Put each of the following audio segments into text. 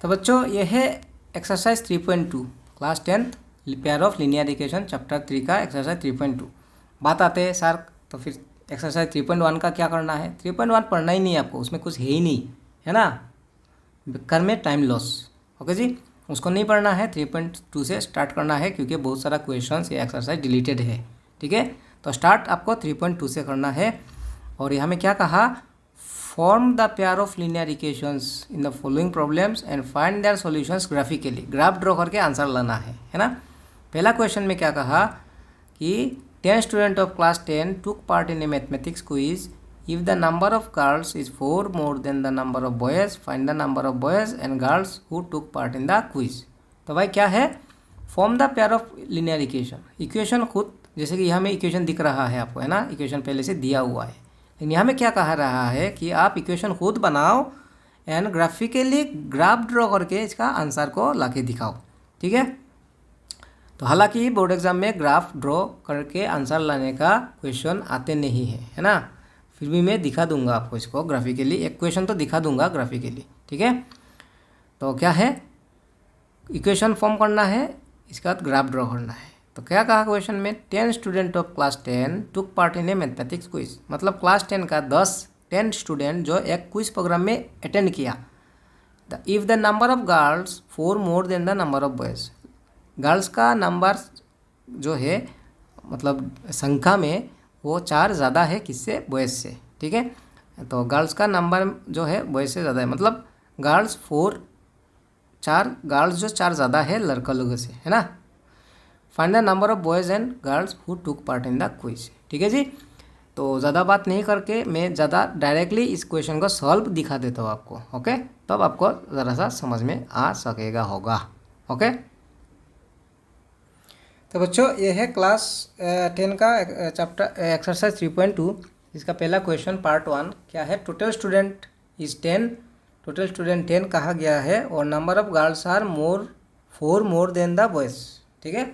तो बच्चों ये है exercise 3.2 class 10th pair of linear equation chapter 3 का एक्सरसाइज 3.2। बात आते हैं सर, तो फिर एक्सरसाइज 3.1 का क्या करना है? 3.1 पढ़ना ही नहीं है आपको, उसमें कुछ है ही नहीं, है ना, बेकार में टाइम लॉस। ओके जी, उसको नहीं पढ़ना है, 3.2 से स्टार्ट करना है क्योंकि बहुत सारा क्वेश्चंस ये एक्सरसाइज डिलीटेड है। ठीक है, तो स्टार्ट आपको 3.2 से करना है। और यहाँ में क्या कहा? Form the pair of linear equations in the following problems and find their solutions graphically. Graph draw करके आंसर लाना है ना। पहला क्वेश्चन में क्या कहा कि 10 student of class 10 took part in A mathematics quiz. If the number of girls is 4 more than the number of boys, find the number of boys and girls who took part in the quiz. तो भाई क्या है? Form the pair of linear equation. Equation खुद, जैसे कि यहाँ में equation दिख रहा है आपको, है ना, इक्वेशन पहले से दिया हुआ है, लेकिन यहाँ में क्या कहा रहा है कि आप इक्वेशन खुद बनाओ एंड ग्राफिकली ग्राफ ड्रॉ करके इसका आंसर को लाके दिखाओ। ठीक है, तो हालांकि बोर्ड एग्जाम में ग्राफ ड्रॉ करके आंसर लाने का क्वेश्चन आते नहीं है ना, फिर भी मैं दिखा दूंगा आपको इसको ग्राफिकली, एक क्वेश्चन तो दिखा दूंगा ग्राफिकली। ठीक है, तो क्या है, इक्वेशन फॉर्म करना है, इसका बाद ग्राफ ड्रॉ करना है। तो क्या कहा क्वेश्चन में? 10 student of class 10 took part in A mathematics quiz. मतलब क्लास 10 का 10 स्टूडेंट जो एक क्विज प्रोग्राम में अटेंड किया। If the number of girls 4 more than the number of boys. Girls का नंबर जो है, मतलब संख्या में वो 4 ज़्यादा है किससे? बॉयज़ से। ठीक है, तो गर्ल्स का नंबर जो है बॉयज़ से ज़्यादा है, मतलब गर्ल्स 4 गर्ल्स जो 4 ज़्यादा है लड़का लोगों से, है ना। Find the number of boys and girls who took part in the quiz. ठीक है जी, तो ज़्यादा बात नहीं करके मैं ज़्यादा डायरेक्टली इस क्वेश्चन को सॉल्व दिखा देता हूँ आपको। ओके, तब आपको ज़रा सा समझ में आ सकेगा होगा। ओके, तो बच्चों ये है क्लास 10 का चैप्टर एक्सरसाइज 3.2। इसका पहला क्वेश्चन पार्ट 1 क्या है? Total student is 10। Total student 10 कहा गया है और number of girls are 4 more than the boys. ठीक है,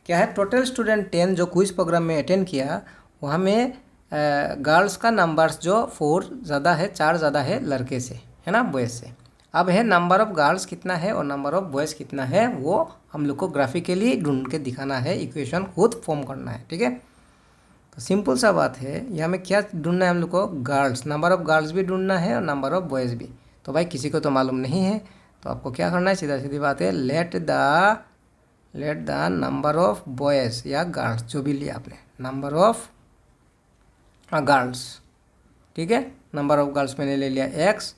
क्या है? टोटल स्टूडेंट 10 जो क्विज प्रोग्राम में अटेंड किया, वहाँ में गर्ल्स का नंबर्स जो 4 ज़्यादा है, 4 ज़्यादा है लड़के से, है ना, बॉयज़ से। अब है नंबर ऑफ गर्ल्स कितना है और नंबर ऑफ बॉयज़ कितना है, वो हम लोग को ग्राफिकली ढूंढ के दिखाना है, इक्वेशन खुद फॉर्म करना है। ठीक है, तो सिंपल सा बात है, यहाँ में क्या ढूंढना है हम लोग को? गर्ल्स, नंबर ऑफ गर्ल्स भी ढूंढना है और नंबर ऑफ बॉयज़ भी। तो भाई किसी को तो मालूम नहीं है, तो आपको क्या करना है? सीधा सीधी बात है, let the number of boys या गर्ल्स, जो भी लिया आपने, नंबर ऑफ गर्ल्स। ठीक है, नंबर ऑफ गर्ल्स मैंने ले लिया x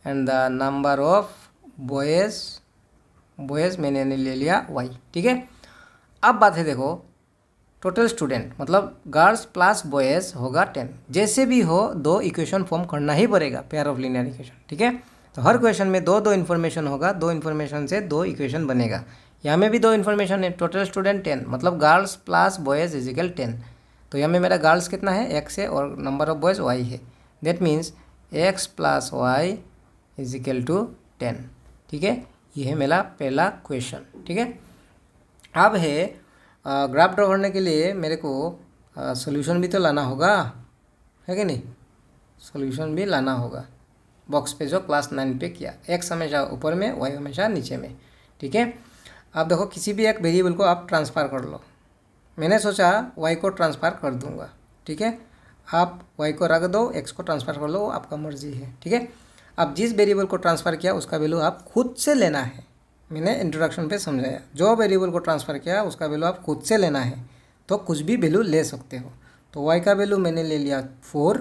and the number of boys मैंने ले लिया y। ठीक है, अब बात है, देखो टोटल स्टूडेंट मतलब गर्ल्स प्लस बॉयज़ होगा 10। जैसे भी हो दो इक्वेशन फॉर्म करना ही पड़ेगा, पेयर ऑफ लीनियर इक्वेशन। ठीक है, तो हर क्वेश्चन में दो इन्फॉर्मेशन होगा, 2 इन्फॉर्मेशन से 2 इक्वेशन बनेगा। यहाँ में भी 2 इन्फॉर्मेशन है, टोटल स्टूडेंट 10 मतलब गर्ल्स प्लस बॉयज़ इजिकल 10। तो यहाँ में मेरा गर्ल्स कितना है? x है और नंबर ऑफ बॉयज़ y है। That means x plus y equal to 10। ठीक है, ये है मेरा पहला क्वेश्चन। ठीक है, अब है ग्राफ ड्रॉ करने के लिए मेरे को सॉल्यूशन भी तो लाना होगा, है कि नहीं? सॉल्यूशन भी लाना होगा। बॉक्स पे जो क्लास 9 पे किया, x हमेशा ऊपर में, y हमेशा नीचे में। ठीक है, अब देखो किसी भी एक वेरिएबल को आप ट्रांसफ़र कर लो। मैंने सोचा y को ट्रांसफ़र कर दूंगा। ठीक है, आप y को रख दो, x को ट्रांसफ़र कर लो, वो आपका मर्जी है। ठीक है, अब जिस वेरिएबल को ट्रांसफ़र किया उसका वैल्यू आप खुद से लेना है। मैंने इंट्रोडक्शन पे समझाया, जो वेरिएबल को ट्रांसफ़र किया उसका वैल्यू आप खुद से लेना है, तो कुछ भी वैल्यू ले सकते हो। तो y का वैल्यू मैंने ले लिया 4।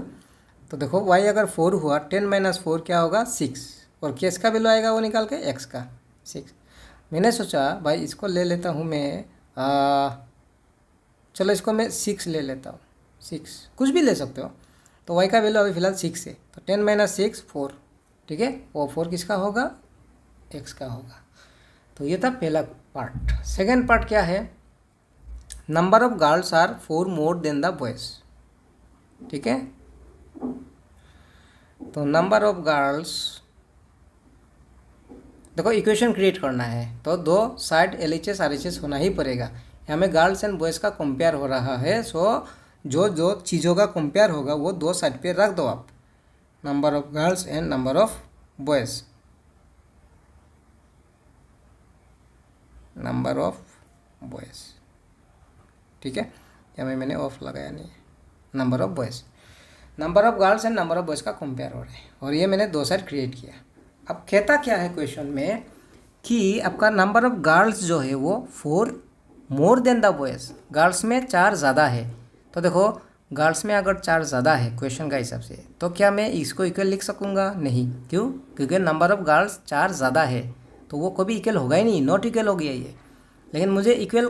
तो देखो y अगर 4 हुआ, 10 माइनस 4 क्या होगा? 6। और किस का वैल्यू आएगा वो निकाल के? x का 6। मैंने सोचा भाई इसको ले लेता हूँ मैं, चलो इसको मैं 6 ले लेता हूँ, 6 कुछ भी ले सकते हो। तो y का वैल्यू अभी फिलहाल 6 है, तो 10 माइनस 6 4। ठीक है, वो 4 किसका होगा? x का होगा। तो ये था पहला पार्ट। सेकेंड पार्ट क्या है? Number of girls are 4 more than the boys. ठीक है, तो नंबर ऑफ गर्ल्स, देखो इक्वेशन क्रिएट करना है तो 2 साइड LHS RHS होना ही पड़ेगा। यहाँ में गर्ल्स एंड बॉयज़ का कंपेयर हो रहा है, सो जो चीज़ों का कंपेयर होगा वो 2 साइड पे रख दो आप, number of girls and number of boys. Number of boys, ठीक है, या मैंने ऑफ लगाया नहीं है, number of boys, number of girls and number of boys का कंपेयर हो रहा है, और ये मैंने दो साइड क्रिएट किया। अब कहता क्या है क्वेश्चन में कि आपका नंबर ऑफ गर्ल्स जो है वो 4 more than the boys, girls में 4 ज़्यादा है। तो देखो गर्ल्स में अगर 4 ज़्यादा है क्वेश्चन का हिसाब से, तो क्या मैं इसको इक्वल लिख सकूँगा? नहीं, क्यों? क्योंकि नंबर ऑफ गर्ल्स 4 ज़्यादा है, तो वो कभी इक्वल होगा ही नहीं, नॉट इक्वल हो गया ये। लेकिन मुझे इक्वल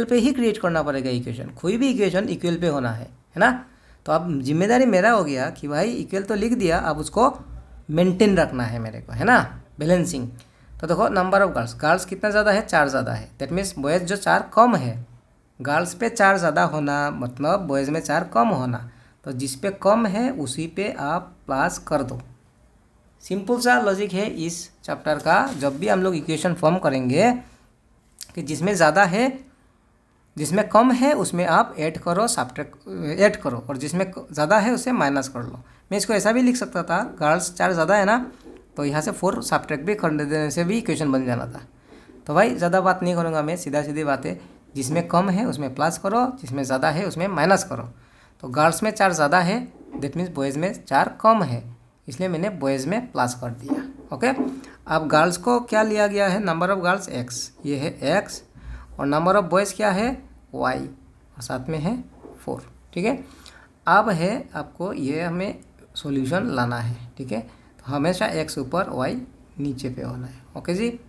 पे ही क्रिएट करना पड़ेगा इक्वेशन, कोई भी इक्वेशन इक्वल पे होना है ना। तो अब जिम्मेदारी मेरा हो गया कि भाई इक्वल तो लिख दिया, अब उसको मेंटेन रखना है मेरे को, है ना, बैलेंसिंग। तो देखो नंबर ऑफ गर्ल्स कितना ज़्यादा है? 4 ज़्यादा है, दैट मीन्स बॉयज़ जो 4 कम है, गर्ल्स पे 4 ज़्यादा होना मतलब बॉयज़ में 4 कम होना। तो जिस पे कम है उसी पे आप प्लस कर दो। सिंपल सा लॉजिक है इस चैप्टर का। जब भी हम लोग इक्वेशन फॉर्म करेंगे कि जिसमें ज़्यादा है, जिसमें कम है उसमें आप ऐड करो, ऐड करो, और जिसमें ज़्यादा है उसे माइनस कर लो। मैं इसको ऐसा भी लिख सकता था, गर्ल्स 4 ज़्यादा है ना, तो यहाँ से 4 सब्ट्रैक्ट भी कर देने से भी इक्वेशन बन जाना था। तो भाई ज़्यादा बात नहीं करूँगा मैं, सीधा सीधी बात है, जिसमें कम है उसमें प्लस करो, जिसमें ज़्यादा है उसमें माइनस करो। तो गर्ल्स में 4 ज़्यादा है, दैट मीन्स बॉयज़ में 4 कम है, इसलिए मैंने बॉयज़ में प्लस कर दिया। ओके, अब गर्ल्स को क्या लिया गया है? नंबर ऑफ गर्ल्स x, ये है x, और नंबर ऑफ बॉयज़ क्या है? y, और साथ में है 4, ठीक है। अब है आपको ये हमें सॉल्यूशन लाना है, ठीक है। तो हमेशा x ऊपर y नीचे पे होना है। ओके जी,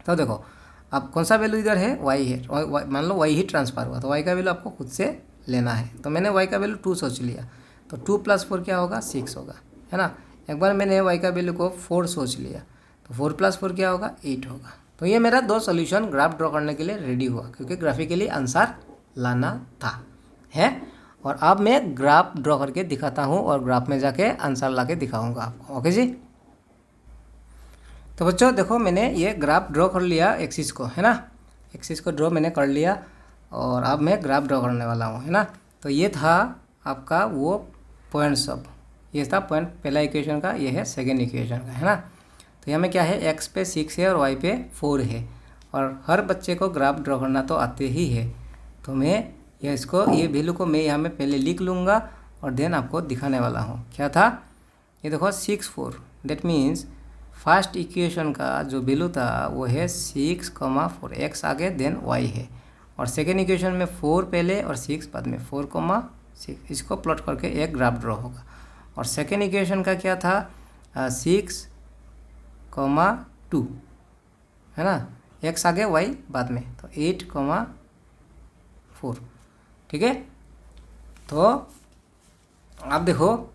तो देखो अब कौन सा वैल्यू इधर है? y है, मान लो y ही ट्रांसफर हुआ, तो y का वैल्यू आपको खुद से लेना है। तो मैंने y का वैल्यू 2 सोच लिया, तो 2 + 4 क्या होगा? 6 होगा, है ना। एक बार मैंने y का वैल्यू को 4 सोच लिया, तो 4 + 4 क्या होगा? 8 होगा। तो ये मेरा 2 सॉल्यूशन ग्राफ ड्रॉ करने के लिए रेडी हुआ, क्योंकि ग्राफिकली आंसर लाना था, है। और अब मैं ग्राफ ड्रॉ करके दिखाता हूँ, और ग्राफ में जाके आंसर ला के दिखाऊँगा आपको। ओके जी, तो बच्चों देखो मैंने ये ग्राफ ड्रॉ कर लिया, एक्सिस को, है ना, एक्सिस को ड्रॉ मैंने कर लिया, और अब मैं ग्राफ ड्रॉ करने वाला हूँ, है ना। तो ये था आपका वो पॉइंट, सब ये था पॉइंट पहला इक्वेशन का, ये है सेकेंड इक्वेशन का, है ना। तो यहाँ में क्या है? x पे 6 है और y पे 4 है, और हर बच्चे को ग्राफ ड्रॉ करना तो आते ही है। तो मैं ये वैल्यू को मैं यहाँ में पहले लिख लूँगा, और देन आपको दिखाने वाला हूँ। क्या था? ये देखो 6 4, दैट मीन्स फर्स्ट इक्वेशन का जो वैल्यू था वो है 6,4, x आगे देन y है, और सेकेंड इक्वेशन में 4 पहले और 6 बाद में, 4,6, इसको प्लॉट करके एक ग्राफ ड्रॉ होगा। और सेकेंड इक्वेशन का क्या था? 6,2, है ना, x आगे y बाद में, तो 8,4, ठीक है। तो आप देखो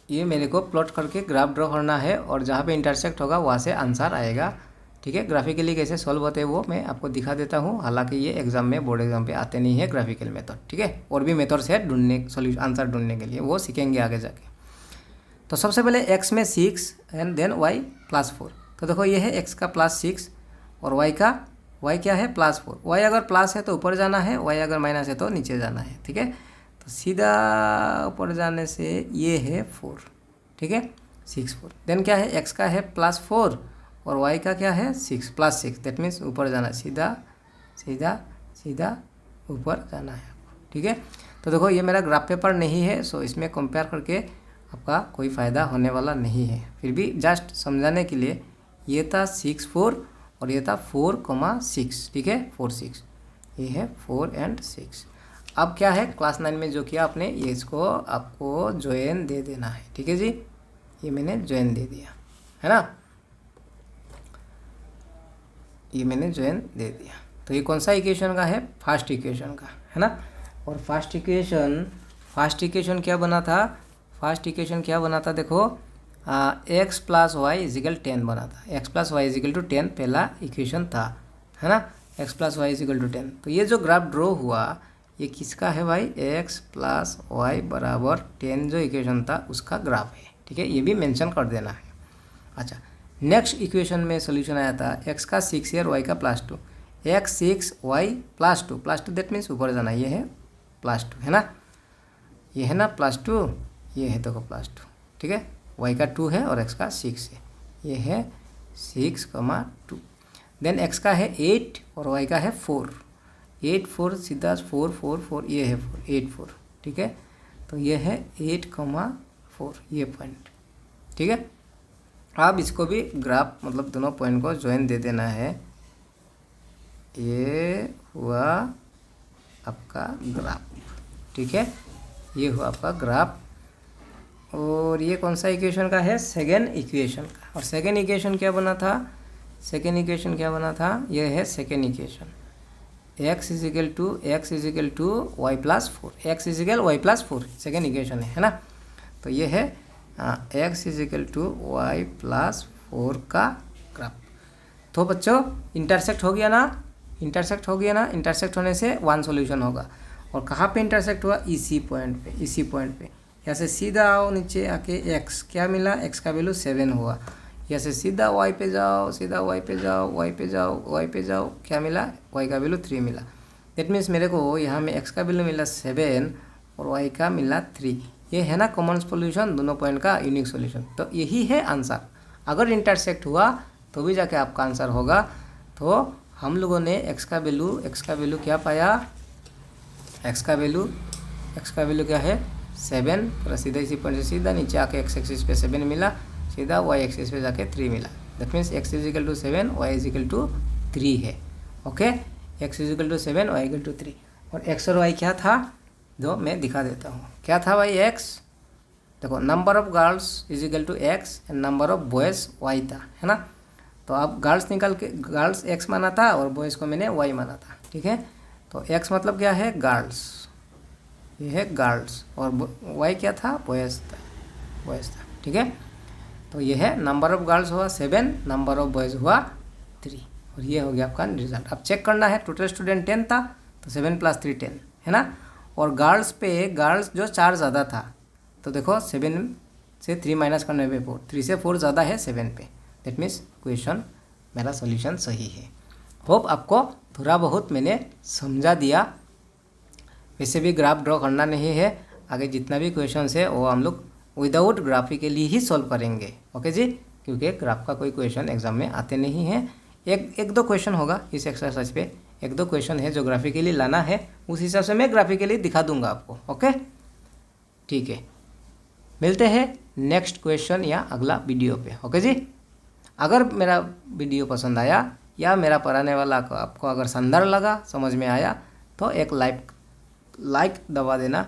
ये मेरे को प्लॉट करके ग्राफ ड्रॉ करना है, और जहाँ पे इंटरसेक्ट होगा वहाँ से आंसर आएगा, ठीक है। ग्राफिकली कैसे सॉल्व होते हैं वो मैं आपको दिखा देता हूँ। हालांकि ये एग्जाम में, बोर्ड एग्जाम पे आते नहीं है ग्राफिकल मेथड, ठीक है। और भी मेथड्स है ढूंढने, सॉल्यूशन आंसर ढूंढने के लिए, वो सीखेंगे आगे जाके। तो सबसे पहले x में 6 एंड देन y + 4। तो देखो ये है x का +6 और y क्या है? +4। y अगर प्लस है तो ऊपर जाना है, y अगर माइनस है तो नीचे जाना है, ठीक है। तो सीधा ऊपर जाने से ये है 4, ठीक है, 6 4। देन क्या है? x का है +4 और y का क्या है? 6 +6, दैट मीन्स ऊपर जाना है, सीधा सीधा सीधा ऊपर जाना है, ठीक है। तो देखो ये मेरा ग्राफ पेपर नहीं है, सो इसमें कंपेयर करके आपका कोई फ़ायदा होने वाला नहीं है। फिर भी जस्ट समझाने के लिए, ये था 6 4 और ये था 4,6, ठीक है, 4 6, ये है 4 and 6। अब क्या है? क्लास 9 में जो किया आपने, ये इसको आपको ज्वाइन दे देना है, ठीक है जी। ये मैंने ज्वाइन दे दिया, है ना, ये मैंने ज्वाइन दे दिया। तो ये कौन सा इक्वेशन का है? फर्स्ट इक्वेशन का, है ना। और फर्स्ट इक्वेशन क्या बना था? फर्स्ट इक्वेशन क्या बना था? देखो x + y = 10 बना था। x + y = 10 पहला इक्वेशन था, है ना, x + y = 10। तो ये जो ग्राफ ड्रॉ हुआ ये किसका है भाई? x + y = 10 जो इक्वेशन था उसका ग्राफ है, ठीक है, ये भी मेंशन कर देना है। अच्छा, नेक्स्ट इक्वेशन में सोल्यूशन आया था x का 6 है और y का +2, x 6 y +2 दैट मीन्स ऊपर जाना, ये है +2, है ना, ये है ना +2, ये है देखो +2, ठीक है, y का 2 है और x का 6 है, ये है 6,2। देन एक्स का है 8 और वाई का है 4। 8 4 सीधा 4 4 4, ये है 4 8 4, ठीक है। तो ये है 8,4 ये पॉइंट, ठीक है। अब इसको भी ग्राफ मतलब दोनों पॉइंट को ज्वाइन दे देना है। ये हुआ आपका ग्राफ, ठीक है, ये हुआ आपका ग्राफ। और ये कौन सा इक्वेशन का है? सेकेंड इक्वेशन का। और सेकेंड इक्वेशन क्या बना था? सेकेंड इक्वेशन क्या बना था? ये है second equation, x equal to y plus 4, x equal y plus 4 second equation है ना। तो ये है x equal to y plus 4 का ग्राफ। तो बच्चों इंटरसेक्ट हो गया ना, इंटरसेक्ट हो गया ना। इंटरसेक्ट होने से वन सॉल्यूशन होगा। और कहाँ पे इंटरसेक्ट हुआ? इसी पॉइंट पे, इसी पॉइंट पे। यहाँ से सीधा आओ, नीचे आके x क्या मिला? x का वैल्यू 7 हुआ। यहाँ से सीधा y पे जाओ, सीधा y पे जाओ, y पे जाओ, y पे जाओ, क्या मिला? y का वैल्यू 3 मिला। दैट मीन्स मेरे को यहाँ में x का वैल्यू मिला 7 और y का मिला 3। ये है ना कॉमन सॉल्यूशन, दोनों पॉइंट का यूनिक सॉल्यूशन। तो यही है आंसर। अगर इंटरसेक्ट हुआ तो भी जाके आपका आंसर होगा। तो हम लोगों ने x का वैल्यू क्या पाया? x का वैल्यू क्या है? 7। पूरा सीधा इसी पॉइंट से सीधा नीचे आके x एक्सिस पे 7 मिला, सीधा y एक्सिस पे जाके 3 मिला। That means x equal to 7, y equal to 3 है। Okay, x equal to 7, y equal to 3। और x और y क्या था? जो मैं दिखा देता हूँ। क्या था भाई x? देखो, number of girls equal to x and number of boys y था, है ना। तो अब गर्ल्स निकाल के गर्ल्स x माना था और बॉयज़ को मैंने y माना था, ठीक है। तो x मतलब क्या है? गर्ल्स, ये है गर्ल्स। और y क्या था? बॉयज़ था, ठीक है। तो ये है नंबर ऑफ गर्ल्स हुआ 7, नंबर ऑफ बॉयज़ हुआ 3। और ये हो गया आपका रिजल्ट। अब चेक करना है, टोटल स्टूडेंट 10 था तो 7 + 3 10, है ना। और गर्ल्स पे गर्ल्स जो 4 ज़्यादा था, तो देखो 7 से 3 माइनस करने पे 4, 3 से 4 ज़्यादा है 7 पे। दैट मीन्स क्वेश्चन मेरा सॉल्यूशन सही है। होप आपको थोड़ा बहुत मैंने समझा दिया। वैसे भी ग्राफ ड्रॉ करना नहीं है, आगे जितना भी क्वेश्चन है वो हम लोग विदाउट ग्राफिकली ही सॉल्व करेंगे। ओके जी, क्योंकि ग्राफ का कोई क्वेश्चन एग्जाम में आते नहीं है। एक दो क्वेश्चन होगा इस एक्सरसाइज पे, एक दो क्वेश्चन है जो ग्राफिकली लाना है, उस हिसाब से मैं ग्राफिकली दिखा दूंगा आपको। ओके, ठीक है, मिलते हैं नेक्स्ट क्वेश्चन या अगला वीडियो पे। ओके जी, अगर मेरा वीडियो पसंद आया या मेरा पढ़ाने वाला आपको अगर शानदार लगा, समझ में आया, तो एक लाइक दबा देना।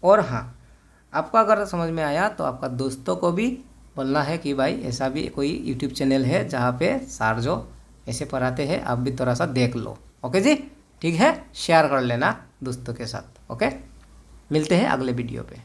और हाँ, आपका अगर समझ में आया तो आपका दोस्तों को भी बोलना है कि भाई ऐसा भी कोई यूट्यूब चैनल है जहाँ पे सर जो ऐसे पढ़ाते हैं, आप भी थोड़ा सा देख लो। ओके जी, ठीक है, शेयर कर लेना दोस्तों के साथ। ओके, मिलते हैं अगले वीडियो पे।